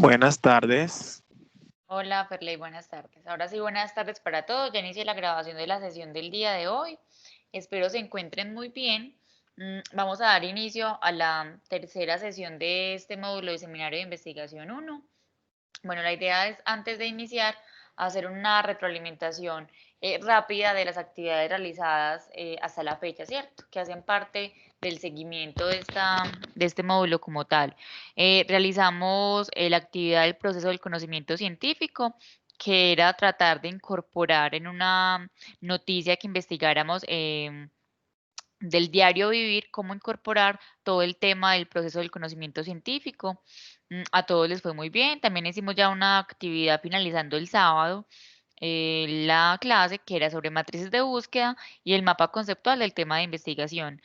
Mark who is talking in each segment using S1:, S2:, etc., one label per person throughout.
S1: Buenas tardes.
S2: Hola, Ferley, buenas tardes. Ahora sí, buenas tardes para todos. Ya inicié la grabación de la sesión del día de hoy. Espero se encuentren muy bien. Vamos a dar inicio a la tercera sesión de este módulo de Seminario de Investigación 1. Bueno, la idea es, antes de iniciar, hacer una retroalimentación rápida de las actividades realizadas hasta la fecha, ¿cierto? Que hacen parte del seguimiento de este módulo como tal. Realizamos la actividad del proceso del conocimiento científico, que era tratar de incorporar en una noticia que investigáramos del diario vivir, cómo incorporar todo el tema del proceso del conocimiento científico. A todos les fue muy bien. También hicimos ya una actividad finalizando el sábado, la clase que era sobre matrices de búsqueda y el mapa conceptual del tema de investigación.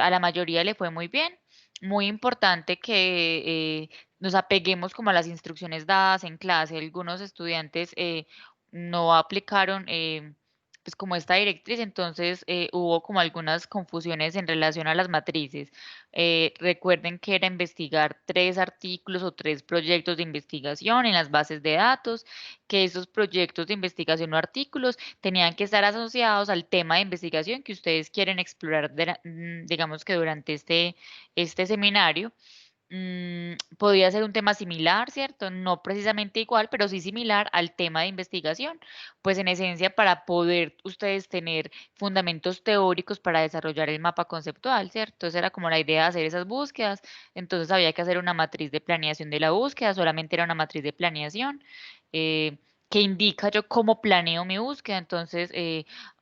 S2: A la mayoría le fue muy bien. Muy importante que nos apeguemos como a las instrucciones dadas en clase. Algunos estudiantes no aplicaron pues como esta directriz, entonces hubo como algunas confusiones en relación a las matrices. Recuerden que era investigar 3 artículos o 3 proyectos de investigación en las bases de datos, que esos proyectos de investigación o artículos tenían que estar asociados al tema de investigación que ustedes quieren explorar, digamos que durante este seminario. Podría ser un tema similar, ¿cierto? No precisamente igual, pero sí similar al tema de investigación. Pues en esencia, para poder ustedes tener fundamentos teóricos para desarrollar el mapa conceptual, ¿cierto? Esa era como la idea de hacer esas búsquedas. Entonces había que hacer una matriz de planeación de la búsqueda, solamente era una matriz de planeación. eh, que indica yo cómo planeo mi búsqueda. Entonces,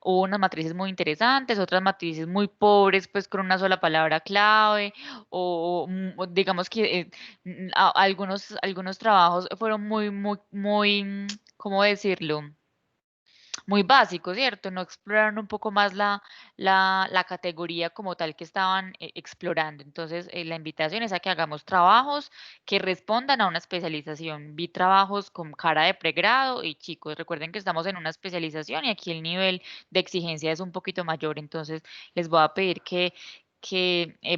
S2: hubo unas matrices muy interesantes, otras matrices muy pobres, pues con una sola palabra clave, o digamos que algunos trabajos fueron muy, ¿cómo decirlo? Muy básicos, ¿cierto? No exploraron un poco más la categoría como tal que estaban explorando. Entonces, la invitación es a que hagamos trabajos que respondan a una especialización. Vi trabajos con cara de pregrado y chicos, recuerden que estamos en una especialización y aquí el nivel de exigencia es un poquito mayor. Entonces, les voy a pedir que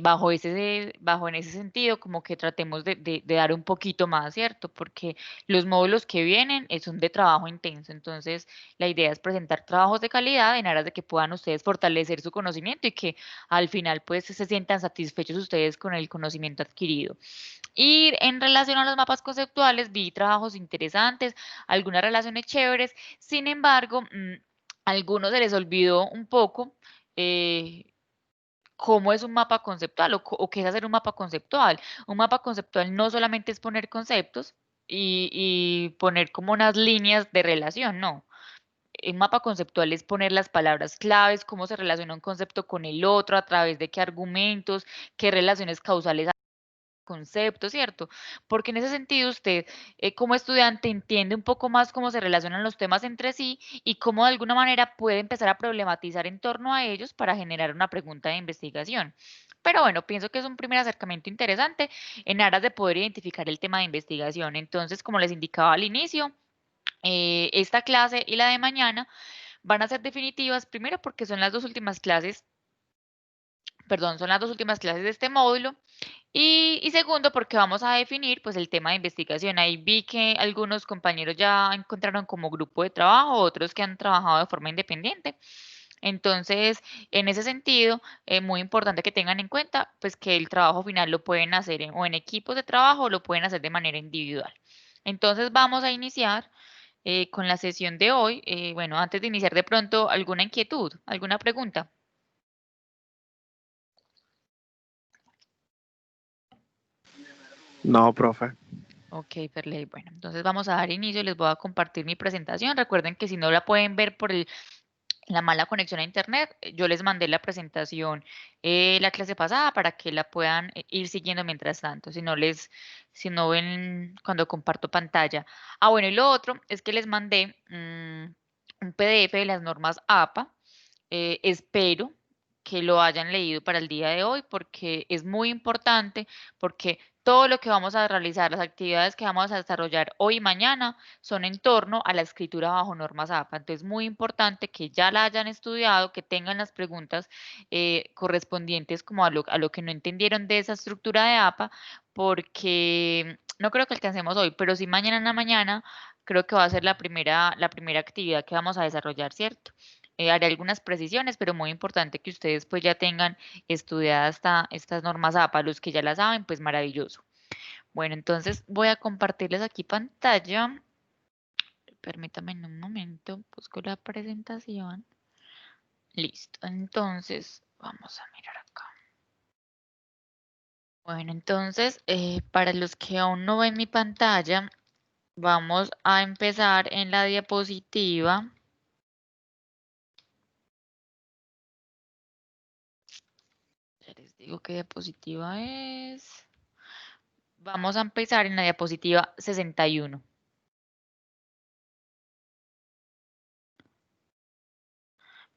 S2: bajo en ese sentido, como que tratemos de dar un poquito más, ¿cierto? Porque los módulos que vienen son de trabajo intenso. Entonces, la idea es presentar trabajos de calidad en aras de que puedan ustedes fortalecer su conocimiento y que al final pues se sientan satisfechos ustedes con el conocimiento adquirido. Y en relación a los mapas conceptuales, vi trabajos interesantes, algunas relaciones chéveres. Sin embargo, a algunos se les olvidó un poco eh, cómo es un mapa conceptual o qué es hacer un mapa conceptual. Un mapa conceptual no solamente es poner conceptos y poner como unas líneas de relación, no. Un mapa conceptual es poner las palabras claves, cómo se relaciona un concepto con el otro, a través de qué argumentos, qué relaciones causales hay concepto, ¿cierto? Porque en ese sentido usted como estudiante entiende un poco más cómo se relacionan los temas entre sí y cómo de alguna manera puede empezar a problematizar en torno a ellos para generar una pregunta de investigación. Pero bueno, pienso que es un primer acercamiento interesante en aras de poder identificar el tema de investigación. Entonces, como les indicaba al inicio, esta clase y la de mañana van a ser definitivas, primero porque son las dos últimas clases, perdón, son las dos últimas clases de este módulo, y segundo porque vamos a definir pues el tema de investigación. Ahí vi que algunos compañeros ya encontraron como grupo de trabajo, otros que han trabajado de forma independiente. Entonces, en ese sentido, muy importante que tengan en cuenta pues que el trabajo final lo pueden hacer o en equipos de trabajo o lo pueden hacer de manera individual. Entonces, vamos a iniciar con la sesión de hoy. Bueno, antes de iniciar de pronto, ¿alguna inquietud, alguna pregunta?
S1: No, profe.
S2: Ok, Perley. Bueno, entonces vamos a dar inicio. Les voy a compartir mi presentación. Recuerden que si no la pueden ver por la mala conexión a internet, yo les mandé la presentación la clase pasada para que la puedan ir siguiendo mientras tanto. Si no ven cuando comparto pantalla. Ah, bueno, y lo otro es que les mandé un PDF de las normas APA. Espero que lo hayan leído para el día de hoy porque es muy importante, porque todo lo que vamos a realizar, las actividades que vamos a desarrollar hoy y mañana son en torno a la escritura bajo normas APA. Entonces, es muy importante que ya la hayan estudiado, que tengan las preguntas correspondientes como a lo que no entendieron de esa estructura de APA, porque no creo que alcancemos hoy, pero sí mañana en la mañana creo que va a ser la primera actividad que vamos a desarrollar, ¿cierto? Haré algunas precisiones, pero muy importante que ustedes pues ya tengan estudiadas estas normas APA, los que ya las saben, pues maravilloso. Bueno, entonces voy a compartirles aquí pantalla. Permítame en un momento, busco la presentación. Listo, entonces vamos a mirar acá. Bueno, entonces, para los que aún no ven mi pantalla, vamos a empezar en la diapositiva. Ya les digo qué diapositiva es. Vamos a empezar en la diapositiva 61.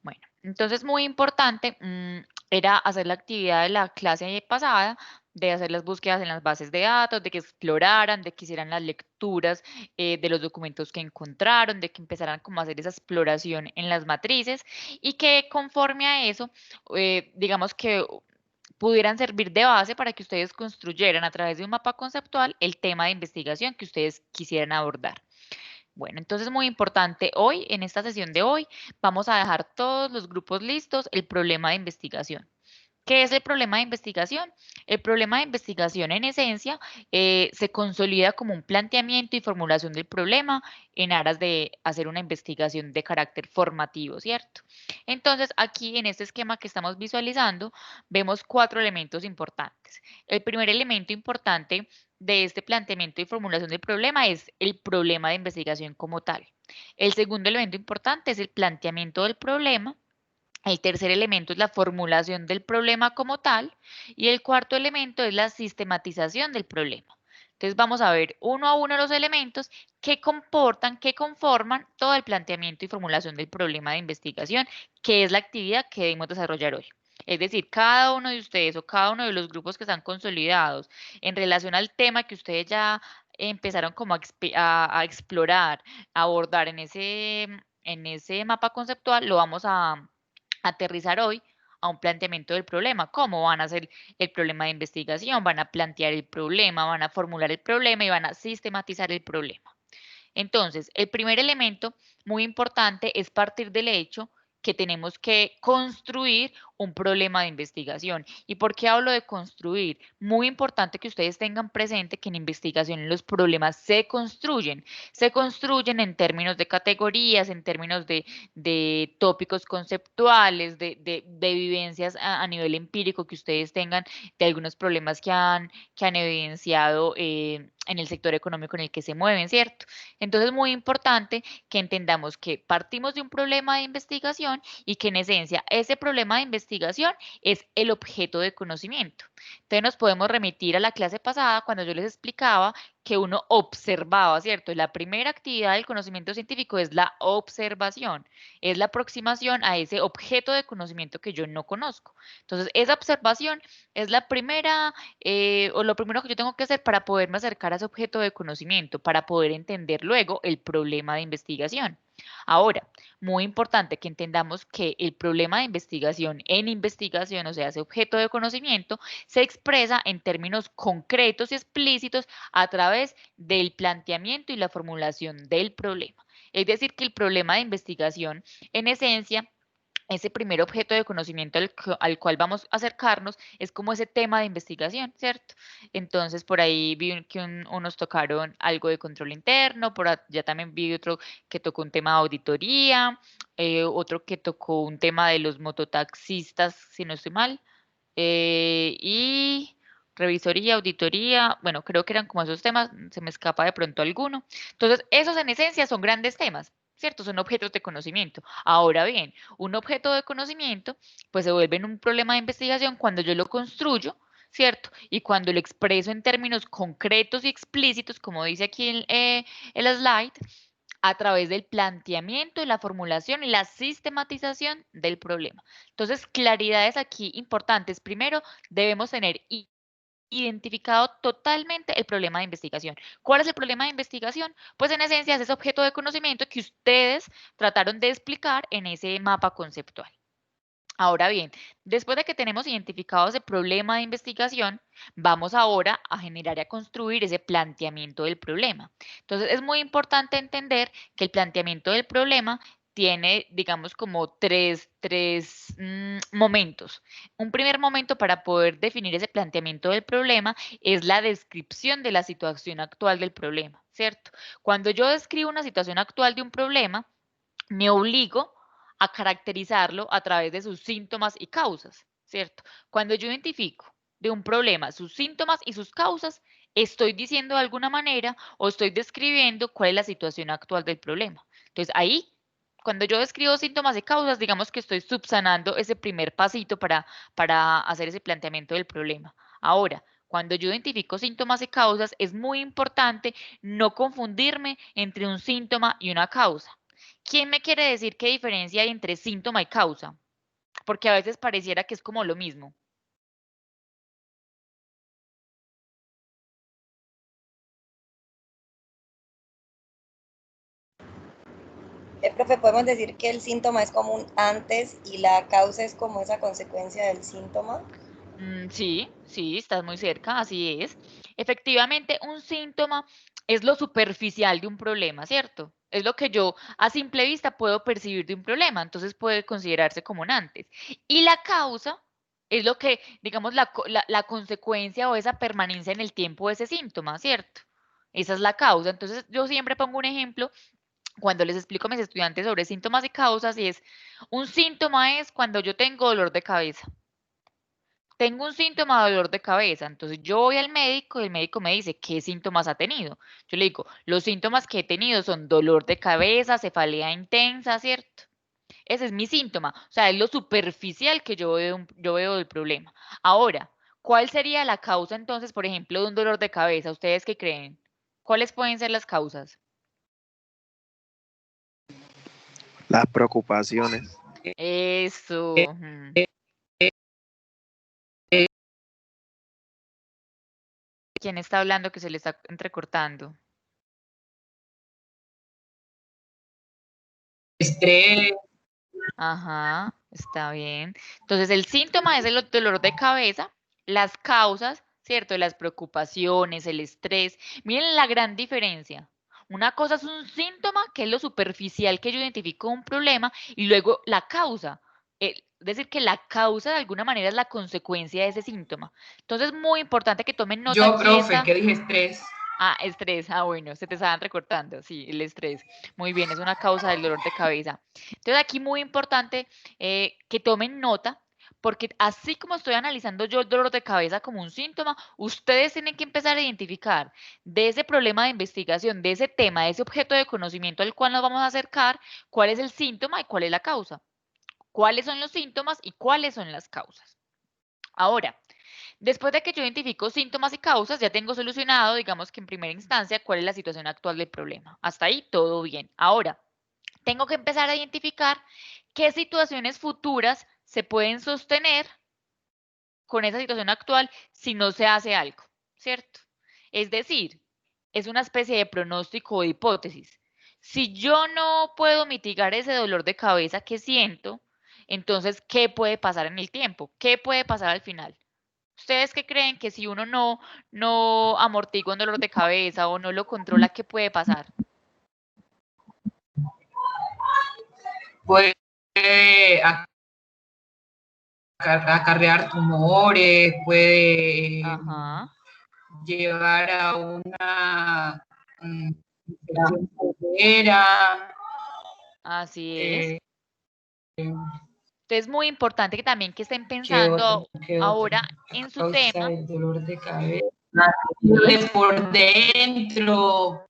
S2: Bueno, entonces muy importante era hacer la actividad de la clase pasada, de hacer las búsquedas en las bases de datos, de que exploraran, de que hicieran las lecturas de los documentos que encontraron, de que empezaran como a hacer esa exploración en las matrices y que conforme a eso, digamos que pudieran servir de base para que ustedes construyeran a través de un mapa conceptual el tema de investigación que ustedes quisieran abordar. Bueno, entonces muy importante, hoy, en esta sesión de hoy, vamos a dejar todos los grupos listos, el problema de investigación. ¿Qué es el problema de investigación? El problema de investigación, en esencia, se consolida como un planteamiento y formulación del problema en aras de hacer una investigación de carácter formativo, ¿cierto? Entonces, aquí en este esquema que estamos visualizando, vemos 4 elementos importantes. El primer elemento importante de este planteamiento y formulación del problema es el problema de investigación como tal. El segundo elemento importante es el planteamiento del problema. El tercer elemento es la formulación del problema como tal y el cuarto elemento es la sistematización del problema. Entonces vamos a ver uno a uno los elementos que comportan, que conforman todo el planteamiento y formulación del problema de investigación, que es la actividad que debemos desarrollar hoy. Es decir, cada uno de ustedes o cada uno de los grupos que están consolidados en relación al tema que ustedes ya empezaron como a explorar, a abordar en ese mapa conceptual, lo vamos a aterrizar hoy a un planteamiento del problema. ¿Cómo van a hacer el problema de investigación? Van a plantear el problema, van a formular el problema y van a sistematizar el problema. Entonces, el primer elemento muy importante es partir del hecho que tenemos que construir un problema de investigación. ¿Y por qué hablo de construir? Muy importante que ustedes tengan presente que en investigación los problemas se construyen. Se construyen en términos de categorías, en términos de tópicos conceptuales, de vivencias a nivel empírico que ustedes tengan de algunos problemas que han evidenciado en el sector económico en el que se mueven, ¿cierto? Entonces, muy importante que entendamos que partimos de un problema de investigación y que en esencia ese problema de investigación es el objeto de conocimiento. Entonces, nos podemos remitir a la clase pasada cuando yo les explicaba que uno observaba, ¿cierto? La primera actividad del conocimiento científico es la observación, es la aproximación a ese objeto de conocimiento que yo no conozco. Entonces, esa observación es la primera o lo primero que yo tengo que hacer para poderme acercar a ese objeto de conocimiento, para poder entender luego el problema de investigación. Ahora, muy importante que entendamos que el problema de investigación en investigación, o sea, ese objeto de conocimiento, se expresa en términos concretos y explícitos a través del planteamiento y la formulación del problema. Es decir, que el problema de investigación, en esencia, ese primer objeto de conocimiento al cual vamos a acercarnos es como ese tema de investigación, ¿cierto? Entonces, por ahí vi que unos tocaron algo de control interno, por allá también vi otro que tocó un tema de auditoría, otro que tocó un tema de los mototaxistas, si no estoy mal, y revisoría, auditoría, bueno, creo que eran como esos temas, se me escapa de pronto alguno. Entonces, esos en esencia son grandes temas, ¿cierto? Son objetos de conocimiento. Ahora bien, un objeto de conocimiento, pues se vuelve en un problema de investigación cuando yo lo construyo, ¿cierto? Y cuando lo expreso en términos concretos y explícitos, como dice aquí el slide, a través del planteamiento y la formulación y la sistematización del problema. Entonces, claridades aquí importantes. Primero, debemos tener identificado totalmente el problema de investigación. ¿Cuál es el problema de investigación? Pues en esencia es ese objeto de conocimiento que ustedes trataron de explicar en ese mapa conceptual. Ahora bien, después de que tenemos identificado ese problema de investigación, vamos ahora a generar y a construir ese planteamiento del problema. Entonces, es muy importante entender que el planteamiento del problema tiene, digamos, como tres momentos. Un primer momento para poder definir ese planteamiento del problema es la descripción de la situación actual del problema, ¿cierto? Cuando yo describo una situación actual de un problema, me obligo a caracterizarlo a través de sus síntomas y causas, ¿cierto? Cuando yo identifico de un problema sus síntomas y sus causas, estoy diciendo de alguna manera o estoy describiendo cuál es la situación actual del problema. Entonces ahí, cuando yo describo síntomas y causas, digamos que estoy subsanando ese primer pasito para hacer ese planteamiento del problema. Ahora, cuando yo identifico síntomas y causas, es muy importante no confundirme entre un síntoma y una causa. ¿Quién me quiere decir qué diferencia hay entre síntoma y causa? Porque a veces pareciera que es como lo mismo.
S1: Profe, podemos decir que el síntoma es como un antes y la causa es como esa consecuencia del síntoma.
S2: Sí, sí, estás muy cerca, así es. Efectivamente, un síntoma es lo superficial de un problema, ¿cierto? Es lo que yo a simple vista puedo percibir de un problema, entonces puede considerarse como un antes. Y la causa es lo que, digamos, la consecuencia o esa permanencia en el tiempo de ese síntoma, ¿cierto? Esa es la causa. Entonces, yo siempre pongo un ejemplo cuando les explico a mis estudiantes sobre síntomas y causas y es, un síntoma es cuando yo tengo dolor de cabeza. Tengo un síntoma de dolor de cabeza, entonces yo voy al médico y el médico me dice, ¿qué síntomas ha tenido? Yo le digo, los síntomas que he tenido son dolor de cabeza, cefalea intensa, ¿cierto? Ese es mi síntoma, o sea, es lo superficial que yo veo del problema. Ahora, ¿cuál sería la causa entonces, por ejemplo, de un dolor de cabeza? ¿Ustedes qué creen? ¿Cuáles pueden ser las causas?
S3: Las preocupaciones.
S2: Eso. ¿Quién está hablando que se le está entrecortando?
S4: Estrés.
S2: Ajá, está bien. Entonces, el síntoma es el dolor de cabeza, las causas, ¿cierto? Las preocupaciones, el estrés. Miren la gran diferencia. Una cosa es un síntoma, que es lo superficial que yo identifico un problema, y luego la causa. Es decir, que la causa de alguna manera es la consecuencia de ese síntoma. Entonces, muy importante que tomen nota
S4: Yo,
S2: aquí
S4: profe,
S2: esta.
S4: que dije estrés.
S2: Ah, estrés. Ah, bueno, se te estaban recortando. Sí, el estrés. Muy bien, es una causa del dolor de cabeza. Entonces, aquí muy importante que tomen nota, porque así como estoy analizando yo el dolor de cabeza como un síntoma, ustedes tienen que empezar a identificar de ese problema de investigación, de ese tema, de ese objeto de conocimiento al cual nos vamos a acercar, cuál es el síntoma y cuál es la causa. Cuáles son los síntomas y cuáles son las causas. Ahora, después de que yo identifico síntomas y causas, ya tengo solucionado, digamos que en primera instancia, cuál es la situación actual del problema. Hasta ahí todo bien. Ahora, tengo que empezar a identificar qué situaciones futuras se pueden sostener con esa situación actual si no se hace algo, ¿cierto? Es decir, es una especie de pronóstico o hipótesis. Si yo no puedo mitigar ese dolor de cabeza que siento, entonces, ¿qué puede pasar en el tiempo? ¿Qué puede pasar al final? ¿Ustedes qué creen que si uno no amortigua un dolor de cabeza o no lo controla, qué puede pasar?
S4: Puede acarrear tumores, puede
S2: Ajá,
S4: llevar a una infección severa.
S2: así es.
S4: Eh,
S2: Entonces, es muy importante que también que estén
S4: ¿Qué otro?
S2: pensando
S4: ¿Qué otro?
S2: ahora
S4: A
S2: en su
S4: causa
S2: tema.
S4: del dolor de cabeza. Dolores por dentro.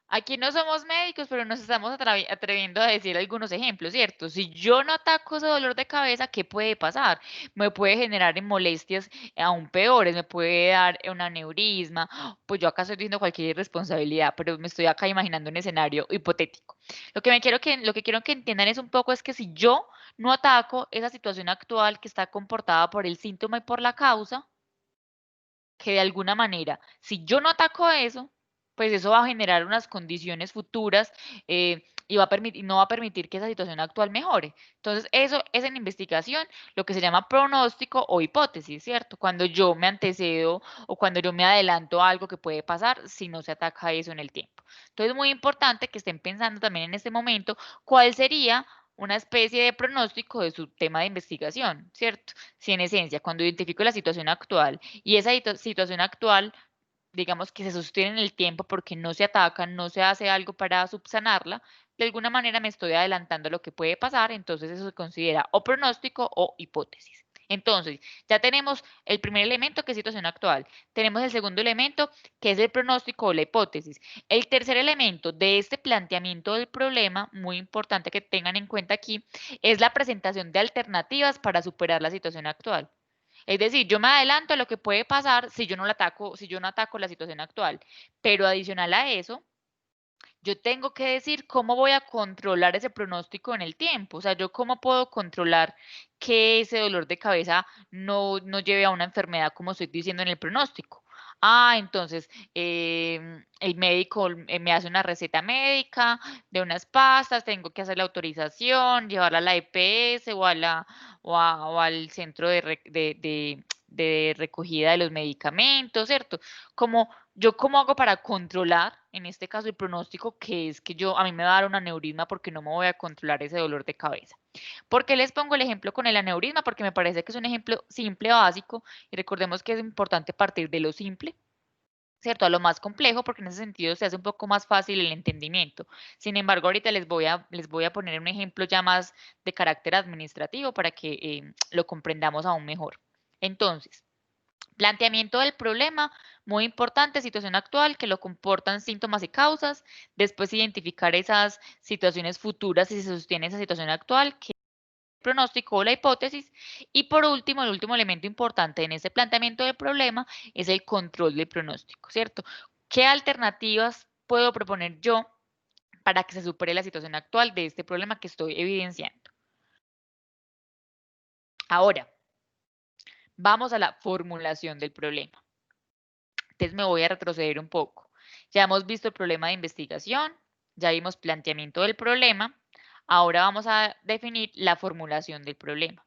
S2: Aquí no somos médicos, pero nos estamos atreviendo a decir algunos ejemplos, ¿cierto? Si yo no ataco ese dolor de cabeza, ¿qué puede pasar? Me puede generar en molestias aún peores, me puede dar un aneurisma, pues yo acá estoy diciendo cualquier irresponsabilidad, pero me estoy acá imaginando un escenario hipotético. Lo que quiero que entiendan es un poco es que si yo no ataco esa situación actual que está comportada por el síntoma y por la causa, que de alguna manera, si yo no ataco eso, pues eso va a generar unas condiciones futuras y no va a permitir que esa situación actual mejore. Entonces, eso es en investigación lo que se llama pronóstico o hipótesis, ¿cierto? Cuando yo me antecedo o cuando yo me adelanto a algo que puede pasar si no se ataca eso en el tiempo. Entonces, es muy importante que estén pensando también en este momento cuál sería una especie de pronóstico de su tema de investigación, ¿cierto? Si en esencia, cuando identifico la situación actual y esa situación actual digamos que se sostiene en el tiempo porque no se ataca, no se hace algo para subsanarla, de alguna manera me estoy adelantando a lo que puede pasar, entonces eso se considera o pronóstico o hipótesis. Entonces, ya tenemos el primer elemento que es situación actual, tenemos el segundo elemento que es el pronóstico o la hipótesis. El tercer elemento de este planteamiento del problema, muy importante que tengan en cuenta aquí, es la presentación de alternativas para superar la situación actual. Es decir, yo me adelanto a lo que puede pasar si yo no ataco la situación actual. Pero adicional a eso, yo tengo que decir cómo voy a controlar ese pronóstico en el tiempo. O sea, yo cómo puedo controlar que ese dolor de cabeza no lleve a una enfermedad como estoy diciendo en el pronóstico. Entonces, el médico me hace una receta médica de unas pastas, tengo que hacer la autorización, llevarla a la EPS o al centro de recogida de los medicamentos, ¿cierto? ¿Cómo hago para controlar, en este caso, el pronóstico, que es que a mí me va a dar un aneurisma porque no me voy a controlar ese dolor de cabeza? ¿Por qué les pongo el ejemplo con el aneurisma? Porque me parece que es un ejemplo simple, básico, y recordemos que es importante partir de lo simple, ¿cierto? A lo más complejo, porque en ese sentido se hace un poco más fácil el entendimiento. Sin embargo, ahorita les voy a poner un ejemplo ya más de carácter administrativo para que lo comprendamos aún mejor. Entonces, planteamiento del problema, muy importante, situación actual, que lo comportan síntomas y causas. Después identificar esas situaciones futuras si se sostiene esa situación actual, que es el pronóstico o la hipótesis. Y por último, el último elemento importante en ese planteamiento del problema es el control del pronóstico, ¿cierto? ¿Qué alternativas puedo proponer yo para que se supere la situación actual de este problema que estoy evidenciando? Ahora, vamos a la formulación del problema. Entonces me voy a retroceder un poco. Ya hemos visto el problema de investigación, ya vimos planteamiento del problema, ahora vamos a definir la formulación del problema.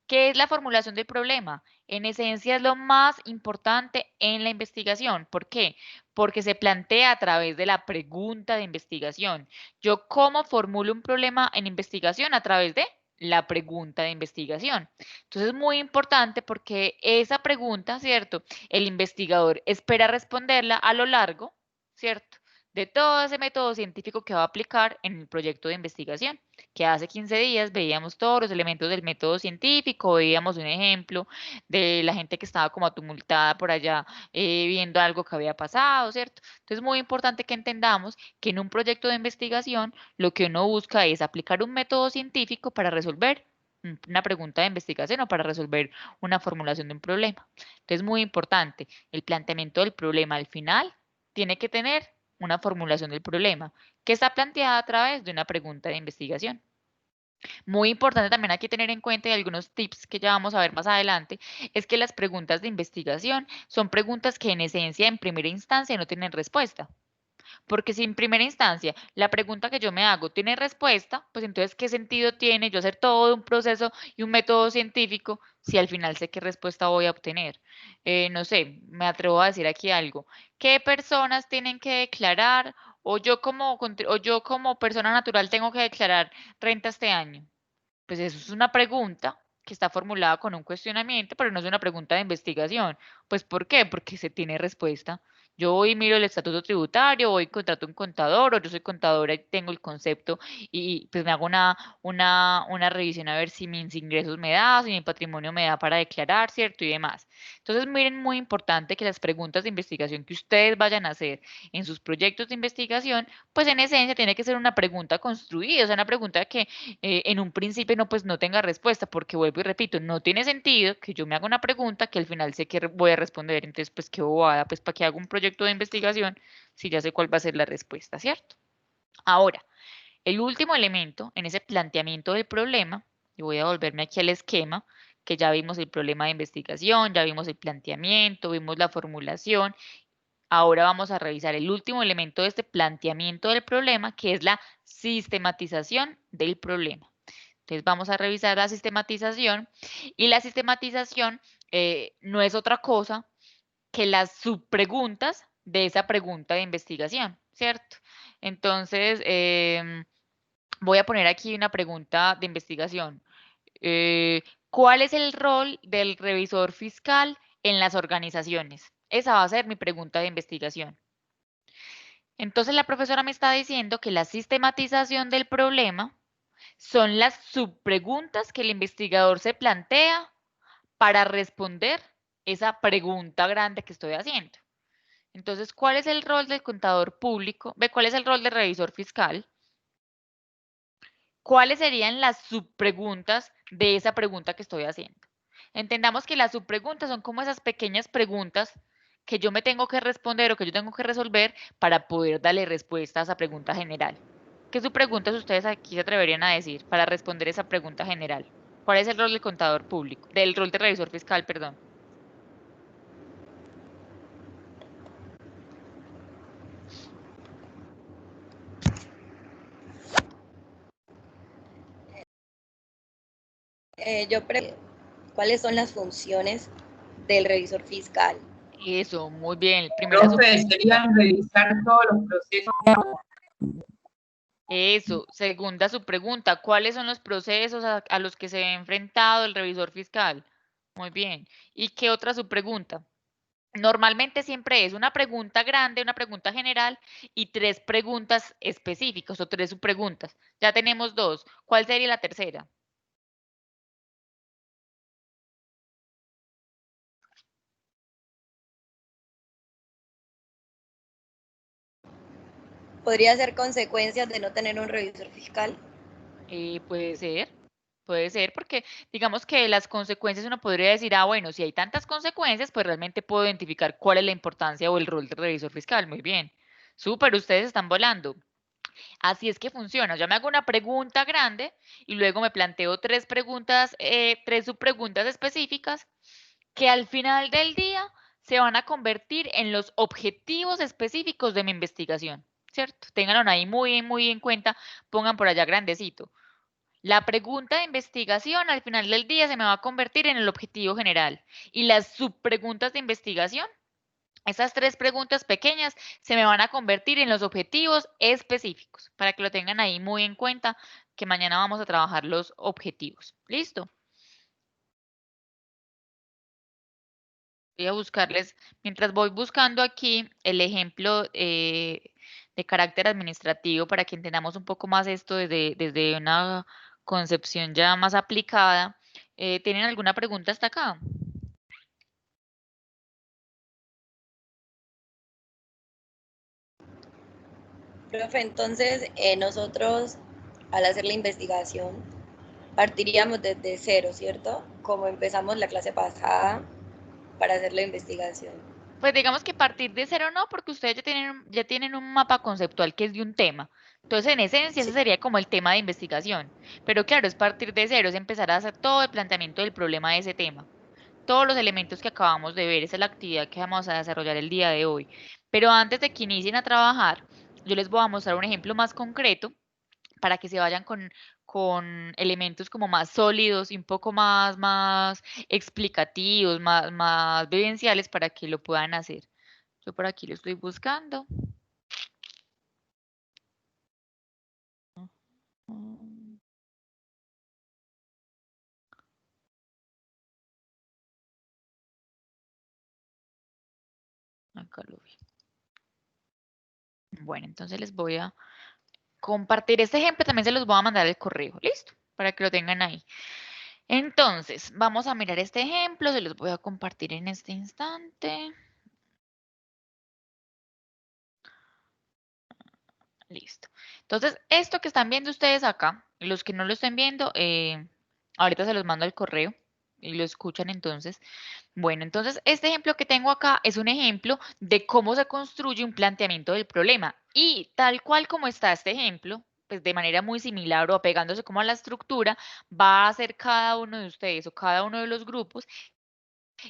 S2: ¿Qué es la formulación del problema? En esencia es lo más importante en la investigación. ¿Por qué? Porque se plantea a través de la pregunta de investigación. ¿Yo cómo formulo un problema en investigación? A través de la pregunta de investigación. Entonces es muy importante porque esa pregunta, ¿cierto? El investigador espera responderla a lo largo, ¿cierto? De todo ese método científico que va a aplicar en el proyecto de investigación, que hace 15 días veíamos todos los elementos del método científico, veíamos un ejemplo de la gente que estaba como tumultada por allá viendo algo que había pasado, ¿cierto? Entonces es muy importante que entendamos que en un proyecto de investigación lo que uno busca es aplicar un método científico para resolver una pregunta de investigación o para resolver una formulación de un problema. Entonces, muy importante, el planteamiento del problema al final tiene que tener una formulación del problema que está planteada a través de una pregunta de investigación. Muy importante también aquí tener en cuenta y algunos tips que ya vamos a ver más adelante, es que las preguntas de investigación son preguntas que en esencia en primera instancia no tienen respuesta. Porque si en primera instancia la pregunta que yo me hago tiene respuesta, pues entonces, ¿qué sentido tiene yo hacer todo un proceso y un método científico si al final sé qué respuesta voy a obtener? No sé, me atrevo a decir aquí algo. ¿Qué personas tienen que declarar o yo como persona natural tengo que declarar renta este año? Pues eso es una pregunta que está formulada con un cuestionamiento, pero no es una pregunta de investigación. Pues ¿por qué? Porque se tiene respuesta. Yo voy y miro el estatuto tributario, voy y contrato un contador, o yo soy contadora y tengo el concepto y pues me hago una revisión a ver si mis ingresos me da, si mi patrimonio me da para declarar, ¿cierto? Y demás. Entonces, miren, muy importante que las preguntas de investigación que ustedes vayan a hacer en sus proyectos de investigación, pues en esencia tiene que ser una pregunta construida, o sea, una pregunta que en un principio no tenga respuesta, porque vuelvo y repito, no tiene sentido que yo me haga una pregunta que al final sé que voy a responder, entonces pues qué bobada, pues para qué hago un proyecto de investigación si ya sé cuál va a ser la respuesta, ¿cierto? Ahora, el último elemento en ese planteamiento del problema, y voy a volverme aquí al esquema, que ya vimos el problema de investigación, ya vimos el planteamiento, vimos la formulación. Ahora vamos a revisar el último elemento de este planteamiento del problema, que es la sistematización del problema. Entonces vamos a revisar la sistematización, y la sistematización no es otra cosa que las subpreguntas de esa pregunta de investigación, ¿cierto? Entonces, voy a poner aquí una pregunta de investigación. ¿Cuál es el rol del revisor fiscal en las organizaciones? Esa va a ser mi pregunta de investigación. Entonces la profesora me está diciendo que la sistematización del problema son las subpreguntas que el investigador se plantea para responder esa pregunta grande que estoy haciendo. Entonces, ¿cuál es el rol del contador público? ¿Ve cuál es el rol del revisor fiscal? ¿Cuáles serían las subpreguntas de esa pregunta que estoy haciendo? Entendamos que las subpreguntas son como esas pequeñas preguntas que yo me tengo que responder o que yo tengo que resolver para poder darle respuesta a esa pregunta general. ¿Qué subpreguntas ustedes aquí se atreverían a decir para responder esa pregunta general? ¿Cuál es el rol del contador público? Del rol del revisor fiscal, perdón.
S1: ¿Cuáles son las funciones del revisor fiscal?
S2: Eso, muy bien. Primera
S4: Profe, serían revisar todos los procesos.
S2: Eso, segunda su pregunta, ¿cuáles son los procesos a los que se ha enfrentado el revisor fiscal? Muy bien. ¿Y qué otra su pregunta? Normalmente siempre es una pregunta grande, una pregunta general y 3 preguntas específicas o 3 subpreguntas. Ya tenemos 2. ¿Cuál sería la tercera?
S1: ¿Podría ser consecuencias de no tener un revisor fiscal?
S2: Puede ser porque digamos que las consecuencias uno podría decir, ah, bueno, si hay tantas consecuencias, pues realmente puedo identificar cuál es la importancia o el rol del revisor fiscal. Muy bien. Súper, ustedes están volando. Así es que funciona. Yo me hago una pregunta grande y luego me planteo 3 preguntas, 3 subpreguntas específicas que al final del día se van a convertir en los objetivos específicos de mi investigación, ¿cierto? Ténganlo ahí muy en cuenta, pongan por allá grandecito. La pregunta de investigación al final del día se me va a convertir en el objetivo general y las subpreguntas de investigación, esas 3 preguntas pequeñas, se me van a convertir en los objetivos específicos, para que lo tengan ahí muy en cuenta, que mañana vamos a trabajar los objetivos. ¿Listo? Voy a buscarles, mientras voy buscando aquí el ejemplo de carácter administrativo para que entendamos un poco más esto desde una concepción ya más aplicada. ¿Tienen alguna pregunta hasta acá?
S1: Profe, entonces nosotros al hacer la investigación partiríamos desde cero, ¿cierto? Como empezamos la clase pasada para hacer la investigación.
S2: Pues digamos que partir de cero no, porque ustedes ya tienen un mapa conceptual que es de un tema. Entonces, en esencia, ese
S1: Sí.
S2: sería como el tema de investigación. Pero claro, es partir de cero, es empezar a hacer todo el planteamiento del problema de ese tema. Todos los elementos que acabamos de ver, esa es la actividad que vamos a desarrollar el día de hoy. Pero antes de que inicien a trabajar, yo les voy a mostrar un ejemplo más concreto para que se vayan con elementos como más sólidos y un poco más explicativos, más vivenciales para que lo puedan hacer. Yo por aquí lo estoy buscando. Acá lo vi. Bueno, entonces les voy a compartir este ejemplo, también se los voy a mandar al correo, ¿listo? Para que lo tengan ahí. Entonces, vamos a mirar este ejemplo, se los voy a compartir en este instante. Listo. Entonces, esto que están viendo ustedes acá, los que no lo estén viendo, ahorita se los mando al correo y lo escuchan entonces. Bueno, entonces este ejemplo que tengo acá es un ejemplo de cómo se construye un planteamiento del problema. Y tal cual como está este ejemplo, pues de manera muy similar o apegándose como a la estructura, va a ser cada uno de ustedes o cada uno de los grupos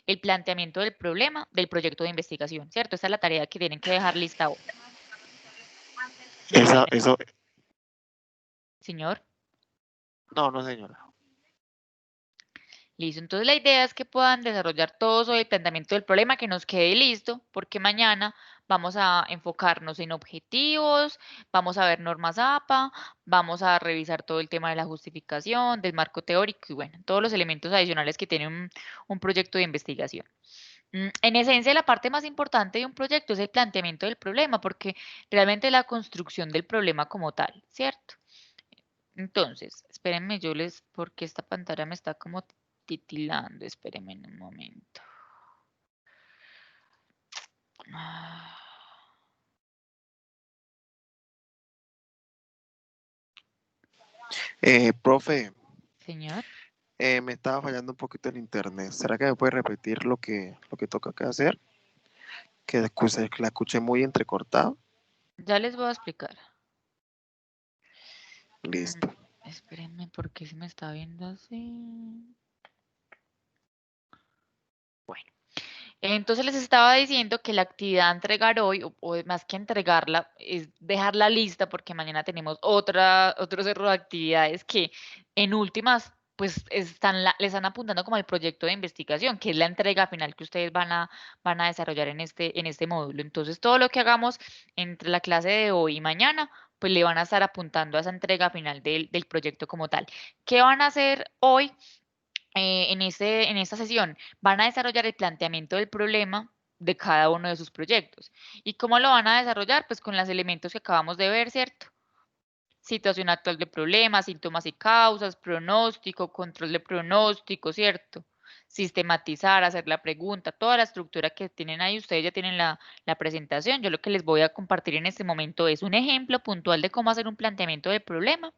S2: el planteamiento del problema del proyecto de investigación, ¿cierto? Esta es la tarea que tienen que dejar lista hoy.
S3: Eso,
S2: Señor.
S3: no, señora.
S2: Listo, entonces la idea es que puedan desarrollar todo sobre el planteamiento del problema, que nos quede listo, porque mañana vamos a enfocarnos en objetivos, vamos a ver normas APA, vamos a revisar todo el tema de la justificación, del marco teórico y bueno, todos los elementos adicionales que tiene un proyecto de investigación. En esencia, la parte más importante de un proyecto es el planteamiento del problema, porque realmente la construcción del problema como tal, ¿cierto? Entonces, espérenme, porque esta pantalla me está como titilando, espérenme en un momento.
S3: Profe,
S2: Señor,
S3: me estaba fallando un poquito el internet. ¿Será que me puede repetir lo que toca que hacer? Que la escuché muy entrecortada.
S2: ya les voy a explicar.
S3: Listo.
S2: Espérenme, porque se me está viendo así. Bueno. Entonces les estaba diciendo que la actividad a entregar hoy, o más que entregarla, es dejarla lista porque mañana tenemos otro cerro de actividades que en últimas, pues le están apuntando como al proyecto de investigación, que es la entrega final que ustedes van a desarrollar en este módulo. Entonces todo lo que hagamos entre la clase de hoy y mañana, pues le van a estar apuntando a esa entrega final del proyecto como tal. ¿Qué van a hacer hoy? En esta sesión van a desarrollar el planteamiento del problema de cada uno de sus proyectos. ¿Y cómo lo van a desarrollar? Pues con los elementos que acabamos de ver, ¿cierto? Situación actual de problema, síntomas y causas, pronóstico, control de pronóstico, ¿cierto? Sistematizar, hacer la pregunta, toda la estructura que tienen ahí, ustedes ya tienen la presentación. Yo lo que les voy a compartir en este momento es un ejemplo puntual de cómo hacer un planteamiento del problema.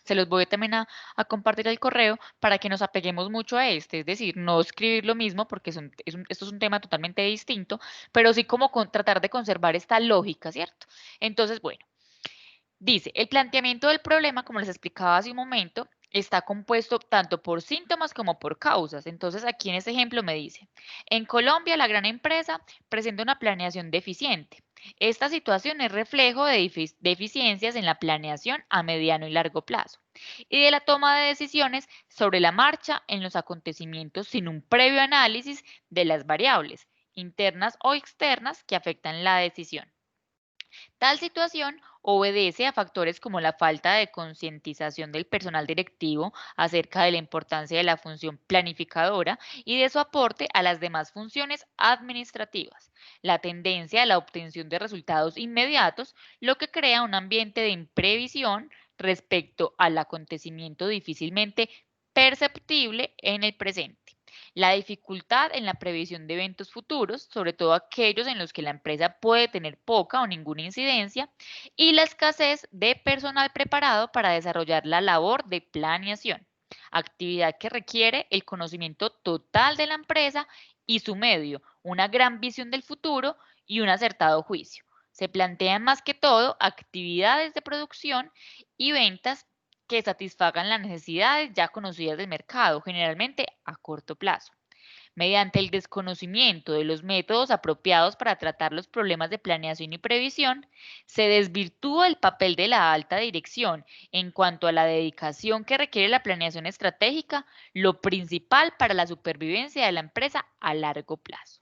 S2: Se los voy también a compartir el correo para que nos apeguemos mucho a este, es decir, no escribir lo mismo porque esto es un tema totalmente distinto, pero sí como tratar de conservar esta lógica, ¿cierto? Entonces, bueno, dice, el planteamiento del problema, como les explicaba hace un momento, está compuesto tanto por síntomas como por causas. Entonces, aquí en este ejemplo me dice, en Colombia la gran empresa presenta una planeación deficiente. Esta situación es reflejo de deficiencias en la planeación a mediano y largo plazo y de la toma de decisiones sobre la marcha en los acontecimientos sin un previo análisis de las variables internas o externas que afectan la decisión. Tal situación obedece a factores como la falta de concientización del personal directivo acerca de la importancia de la función planificadora y de su aporte a las demás funciones administrativas, la tendencia a la obtención de resultados inmediatos, lo que crea un ambiente de imprevisión respecto al acontecimiento difícilmente perceptible en el presente. La dificultad en la previsión de eventos futuros, sobre todo aquellos en los que la empresa puede tener poca o ninguna incidencia, y la escasez de personal preparado para desarrollar la labor de planeación, actividad que requiere el conocimiento total de la empresa y su medio, una gran visión del futuro y un acertado juicio. Se plantean más que todo actividades de producción y ventas que satisfagan las necesidades ya conocidas del mercado, generalmente a corto plazo. Mediante el desconocimiento de los métodos apropiados para tratar los problemas de planeación y previsión, se desvirtúa el papel de la alta dirección en cuanto a la dedicación que requiere la planeación estratégica, lo principal para la supervivencia de la empresa a largo plazo.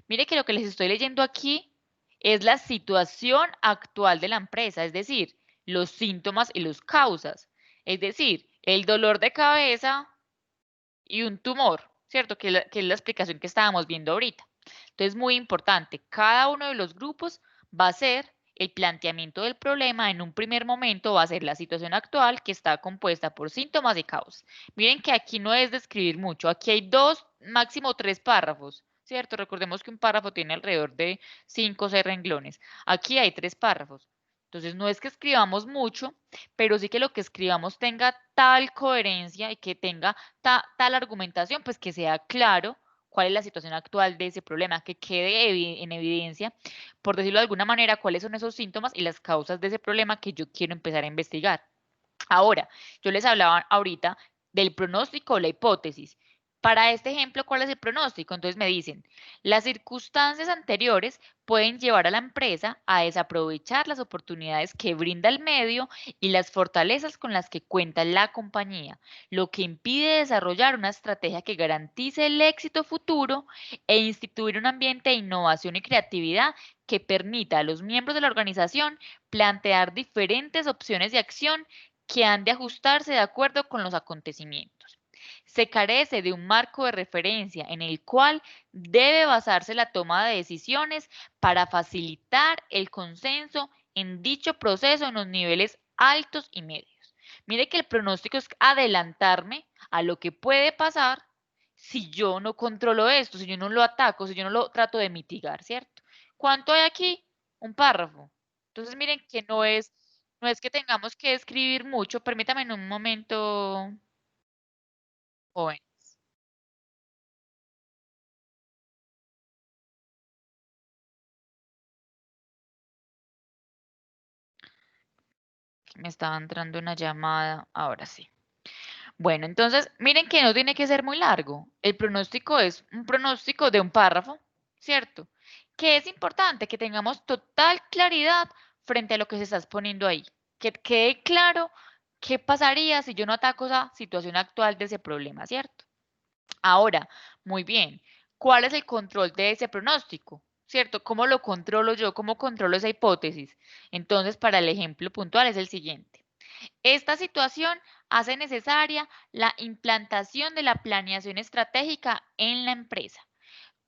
S2: Mire que lo que les estoy leyendo aquí es la situación actual de la empresa, es decir, los síntomas y las causas. Es decir, el dolor de cabeza y un tumor, ¿cierto? Que es la explicación que estábamos viendo ahorita. Entonces, muy importante, cada uno de los grupos va a ser el planteamiento del problema. En un primer momento va a ser la situación actual que está compuesta por síntomas y causas. Miren que aquí no es describir mucho, aquí hay dos, máximo tres párrafos, ¿cierto? Recordemos que un párrafo tiene alrededor de 5 o 6 renglones. Aquí hay 3 párrafos. Entonces, no es que escribamos mucho, pero sí que lo que escribamos tenga tal coherencia y que tenga tal argumentación, pues que sea claro cuál es la situación actual de ese problema, que quede en evidencia, por decirlo de alguna manera, cuáles son esos síntomas y las causas de ese problema que yo quiero empezar a investigar. Ahora, yo les hablaba ahorita del pronóstico o la hipótesis. Para este ejemplo, ¿cuál es el pronóstico? Entonces me dicen, las circunstancias anteriores pueden llevar a la empresa a desaprovechar las oportunidades que brinda el medio y las fortalezas con las que cuenta la compañía, lo que impide desarrollar una estrategia que garantice el éxito futuro e instituir un ambiente de innovación y creatividad que permita a los miembros de la organización plantear diferentes opciones de acción que han de ajustarse de acuerdo con los acontecimientos. Se carece de un marco de referencia en el cual debe basarse la toma de decisiones para facilitar el consenso en dicho proceso en los niveles altos y medios. Mire que el pronóstico es adelantarme a lo que puede pasar si yo no controlo esto, si yo no lo ataco, si yo no lo trato de mitigar, ¿cierto? ¿Cuánto hay aquí? Un párrafo. Entonces miren que no es que tengamos que escribir mucho. Permítame en un momento, joven. Me estaba entrando una llamada, ahora sí. Bueno, entonces, miren que no tiene que ser muy largo. El pronóstico es un pronóstico de un párrafo, ¿cierto? Que es importante que tengamos total claridad frente a lo que se está exponiendo ahí. Que quede claro qué pasaría si yo no ataco esa situación actual de ese problema, ¿cierto? Ahora, muy bien, ¿cuál es el control de ese pronóstico? ¿Cierto? ¿Cómo lo controlo yo? ¿Cómo controlo esa hipótesis? Entonces, para el ejemplo puntual es el siguiente. Esta situación hace necesaria la implantación de la planeación estratégica en la empresa,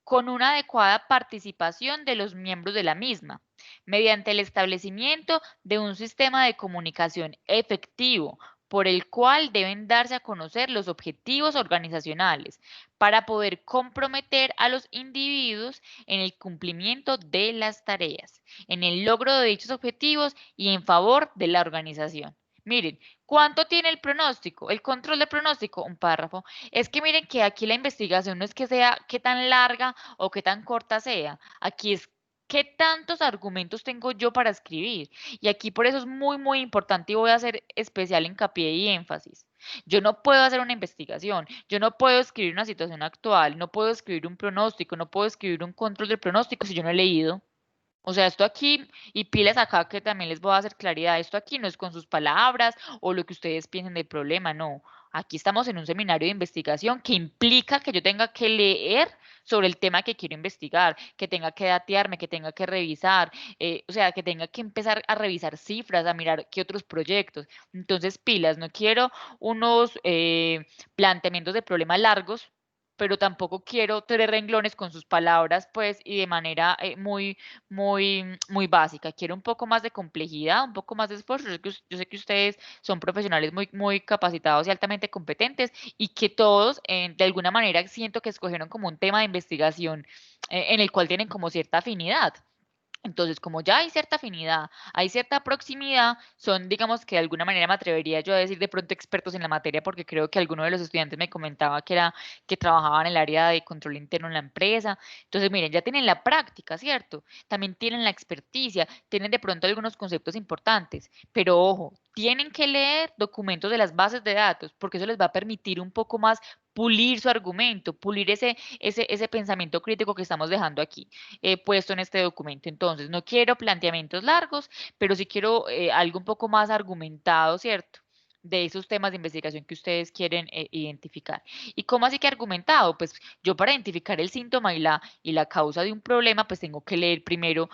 S2: con una adecuada participación de los miembros de la misma, mediante el establecimiento de un sistema de comunicación efectivo por el cual deben darse a conocer los objetivos organizacionales para poder comprometer a los individuos en el cumplimiento de las tareas, en el logro de dichos objetivos y en favor de la organización. Miren, ¿cuánto tiene el pronóstico? El control del pronóstico, un párrafo. Es que miren que aquí la investigación no es que sea qué tan larga o qué tan corta sea. Aquí es qué tantos argumentos tengo yo para escribir. Y aquí por eso es muy, muy importante y voy a hacer especial hincapié y énfasis. Yo no puedo hacer una investigación, yo no puedo escribir una situación actual, no puedo escribir un pronóstico, no puedo escribir un control del pronóstico si yo no he leído. O sea, esto aquí, y pilas acá que también les voy a hacer claridad, esto aquí no es con sus palabras o lo que ustedes piensen del problema, no. Aquí estamos en un seminario de investigación que implica que yo tenga que leer sobre el tema que quiero investigar, que tenga que datearme, que tenga que revisar, o sea, que tenga que empezar a revisar cifras, a mirar qué otros proyectos. Entonces, pilas, no quiero unos planteamientos de problemas largos, pero tampoco quiero tres renglones con sus palabras, pues, y de manera muy básica. Quiero un poco más de complejidad, un poco más de esfuerzo. Yo sé que ustedes son profesionales muy, muy capacitados y altamente competentes y que todos, de alguna manera, siento que escogieron como un tema de investigación en el cual tienen como cierta afinidad. Entonces, como ya hay cierta afinidad, hay cierta proximidad, son, digamos que de alguna manera me atrevería yo a decir de pronto expertos en la materia, porque creo que alguno de los estudiantes me comentaba que trabajaba en el área de control interno en la empresa. Entonces, miren, ya tienen la práctica, ¿cierto? También tienen la experticia, tienen de pronto algunos conceptos importantes, pero ojo, tienen que leer documentos de las bases de datos, porque eso les va a permitir un poco más pulir su argumento, pulir ese pensamiento crítico que estamos dejando aquí puesto en este documento. Entonces, no quiero planteamientos largos, pero sí quiero algo un poco más argumentado, ¿cierto? De esos temas de investigación que ustedes quieren identificar. ¿Y cómo así que argumentado? Pues yo para identificar el síntoma y la causa de un problema, pues tengo que leer primero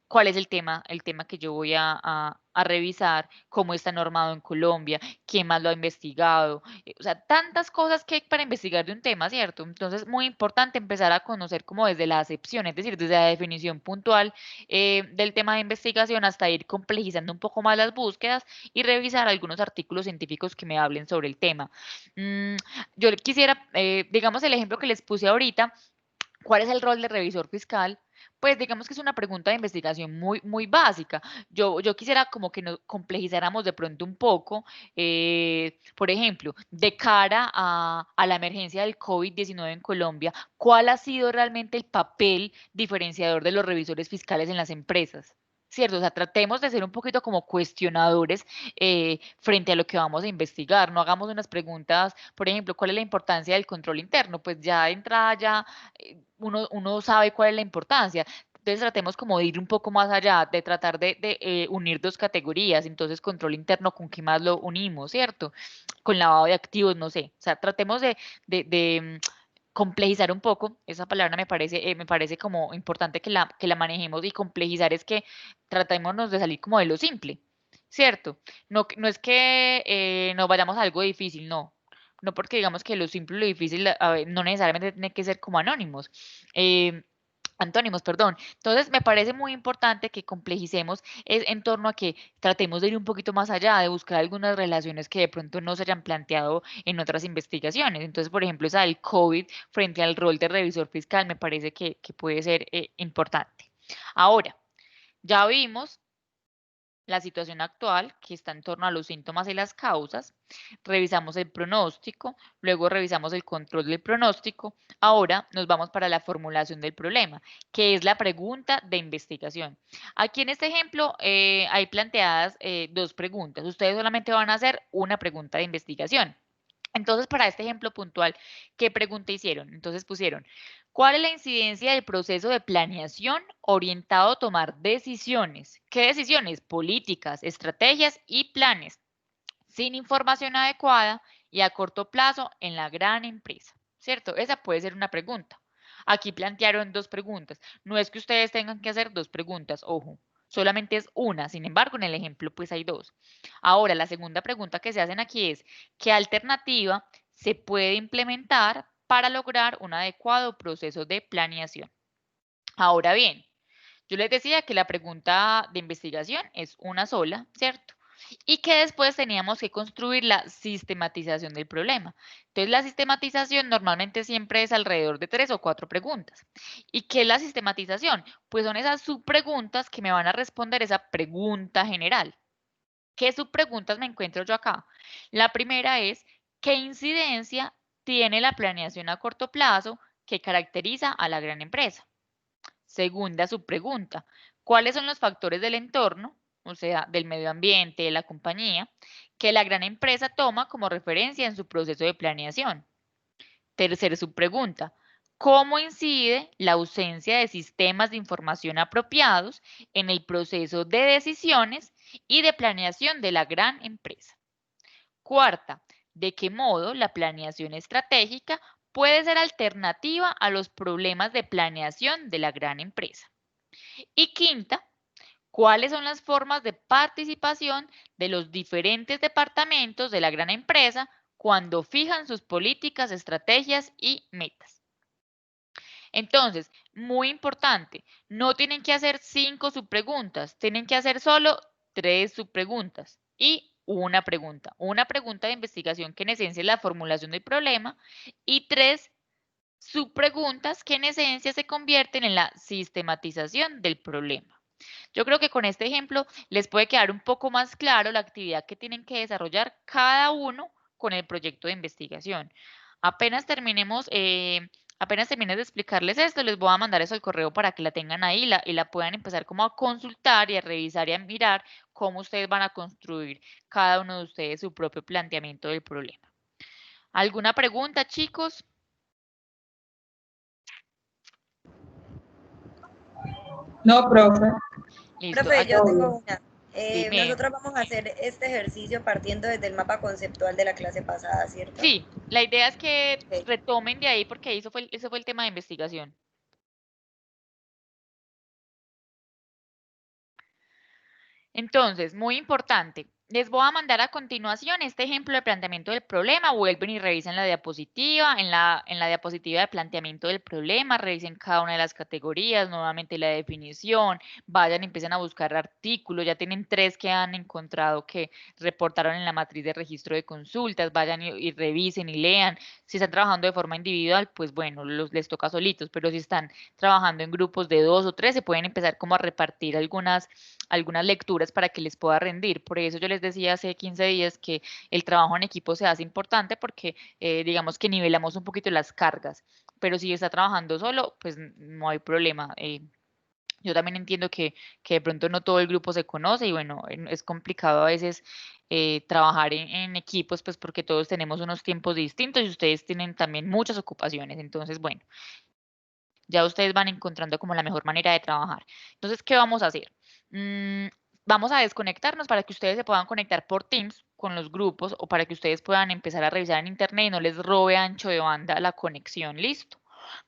S2: cuál es el tema que yo voy a revisar, cómo está normado en Colombia, quién más lo ha investigado, o sea, tantas cosas que hay para investigar de un tema, ¿cierto? Entonces, muy importante empezar a conocer como desde la acepción, es decir, desde la definición puntual del tema de investigación hasta ir complejizando un poco más las búsquedas y revisar algunos artículos científicos que me hablen sobre el tema. Mm, yo quisiera, digamos, el ejemplo que les puse ahorita. ¿Cuál es el rol de revisor fiscal? Pues digamos que es una pregunta de investigación muy, muy básica. Yo quisiera como que nos complejizáramos de pronto un poco, por ejemplo, de cara a la emergencia del COVID-19 en Colombia, ¿cuál ha sido realmente el papel diferenciador de los revisores fiscales en las empresas? ¿cierto? O sea, tratemos de ser un poquito como cuestionadores frente a lo que vamos a investigar. No hagamos unas preguntas, por ejemplo, ¿cuál es la importancia del control interno? Pues ya de entrada ya uno sabe cuál es la importancia. Entonces tratemos como de ir un poco más allá, de tratar de unir dos categorías. Entonces, control interno, ¿con qué más lo unimos, cierto? Con lavado de activos, no sé. O sea, tratemos de complejizar un poco, esa palabra me parece como importante que la manejemos, y complejizar es que tratémonos de salir como de lo simple, ¿cierto? No, no es que nos vayamos a algo difícil, no. No porque digamos que lo simple y lo difícil no necesariamente tiene que ser como anónimos. eh, Antónimos, perdón. Entonces, me parece muy importante que complejicemos en torno a que tratemos de ir un poquito más allá, de buscar algunas relaciones que de pronto no se hayan planteado en otras investigaciones. Entonces, por ejemplo, esa del COVID frente al rol de revisor fiscal me parece que puede ser importante. Ahora, ya vimos la situación actual, que está en torno a los síntomas y las causas, revisamos el pronóstico, luego revisamos el control del pronóstico, ahora nos vamos para la formulación del problema, que es la pregunta de investigación. Aquí en este ejemplo hay planteadas dos preguntas, ustedes solamente van a hacer una pregunta de investigación. Entonces, para este ejemplo puntual, ¿qué pregunta hicieron? Entonces pusieron, ¿cuál es la incidencia del proceso de planeación orientado a tomar decisiones? ¿Qué decisiones? Políticas, estrategias y planes sin información adecuada y a corto plazo en la gran empresa, ¿cierto? Esa puede ser una pregunta. Aquí plantearon dos preguntas. No es que ustedes tengan que hacer dos preguntas, ojo, solamente es una. Sin embargo, en el ejemplo, pues hay dos. Ahora, la segunda pregunta que se hacen aquí es, ¿qué alternativa se puede implementar para lograr un adecuado proceso de planeación? Ahora bien, yo les decía que la pregunta de investigación es una sola, ¿cierto? Y que después teníamos que construir la sistematización del problema. Entonces, la sistematización normalmente siempre es alrededor de 3 o 4 preguntas. ¿Y qué es la sistematización? Pues son esas subpreguntas que me van a responder esa pregunta general. ¿Qué subpreguntas me encuentro yo acá? La primera es, ¿qué incidencia tiene la planeación a corto plazo que caracteriza a la gran empresa? Segunda subpregunta, ¿cuáles son los factores del entorno, o sea, del medio ambiente, de la compañía, que la gran empresa toma como referencia en su proceso de planeación? Tercera subpregunta, ¿cómo incide la ausencia de sistemas de información apropiados en el proceso de decisiones y de planeación de la gran empresa? Cuarta, ¿de qué modo la planeación estratégica puede ser alternativa a los problemas de planeación de la gran empresa? Y quinta, ¿cuáles son las formas de participación de los diferentes departamentos de la gran empresa cuando fijan sus políticas, estrategias y metas? Entonces, muy importante, no tienen que hacer 5 subpreguntas, tienen que hacer solo 3 subpreguntas y una pregunta de investigación que en esencia es la formulación del problema y 3 subpreguntas que en esencia se convierten en la sistematización del problema. Yo creo que con este ejemplo les puede quedar un poco más claro la actividad que tienen que desarrollar cada uno con el proyecto de investigación. Apenas terminemos, apenas termine de explicarles esto, les voy a mandar eso al correo para que la tengan ahí y la puedan empezar como a consultar y a revisar y a mirar cómo ustedes van a construir cada uno de ustedes su propio planteamiento del problema. ¿Alguna pregunta, chicos?
S4: No, profe.
S2: Listo.
S1: Profe, yo tengo una.
S2: Dime.
S1: Nosotros vamos a hacer este ejercicio partiendo desde el mapa conceptual de la clase pasada, ¿cierto?
S2: Sí, la idea es que
S1: Ok.
S2: retomen de ahí porque ese fue el tema de investigación. Entonces, muy importante, les voy a mandar a continuación este ejemplo de planteamiento del problema. Vuelven y revisen la diapositiva. En la diapositiva de planteamiento del problema, revisen cada una de las categorías, nuevamente la definición. Vayan y empiecen a buscar artículos. Ya tienen 3 que han encontrado que reportaron en la matriz de registro de consultas. Vayan y revisen y lean. Si están trabajando de forma individual, pues bueno, les toca solitos. Pero si están trabajando en grupos de 2 o 3, se pueden empezar como a repartir algunas lecturas para que les pueda rendir. Por eso yo les decía hace 15 días que el trabajo en equipo se hace importante porque digamos que nivelamos un poquito las cargas, pero si está trabajando solo, pues no hay problema. Yo también entiendo que de pronto no todo el grupo se conoce y bueno, es complicado a veces trabajar en equipos, pues porque todos tenemos unos tiempos distintos y ustedes tienen también muchas ocupaciones. Entonces, bueno, ya ustedes van encontrando como la mejor manera de trabajar. Entonces, ¿qué vamos a hacer? Vamos a desconectarnos para que ustedes se puedan conectar por Teams con los grupos o para que ustedes puedan empezar a revisar en internet y no les robe ancho de banda la conexión. Listo.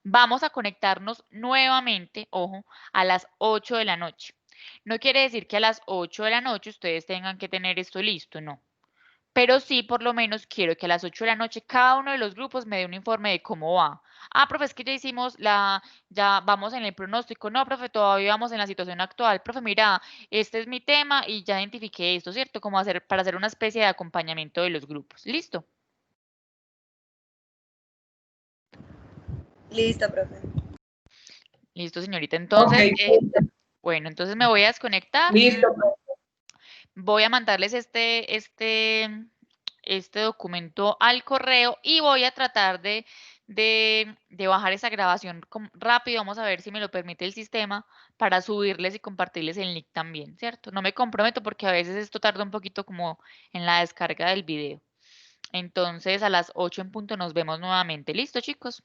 S2: Vamos a conectarnos nuevamente, ojo, a las 8 de la noche. No quiere decir que a las 8 de la noche ustedes tengan que tener esto listo, no. Pero sí, por lo menos quiero que a las 8 de la noche cada uno de los grupos me dé un informe de cómo va. Ah, profe, es que ya hicimos ya vamos en el pronóstico. No, profe, todavía vamos en la situación actual. Profe, mira, este es mi tema y ya identifiqué esto, ¿cierto? Como para hacer una especie de acompañamiento de los grupos. ¿Listo?
S1: Listo, profe.
S2: Listo, señorita. Entonces,
S4: Ok,
S2: bueno, entonces me voy a desconectar.
S4: listo.
S2: Voy a mandarles este documento al correo y voy a tratar de bajar esa grabación rápido. Vamos a ver si me lo permite el sistema para subirles y compartirles el link también, ¿cierto? No me comprometo porque a veces esto tarda un poquito como en la descarga del video. Entonces, a las 8 en punto nos vemos nuevamente. ¿Listo, chicos?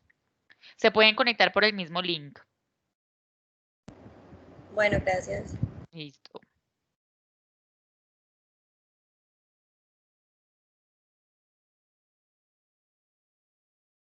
S2: Se pueden conectar por el mismo link.
S1: Bueno, gracias.
S2: Listo.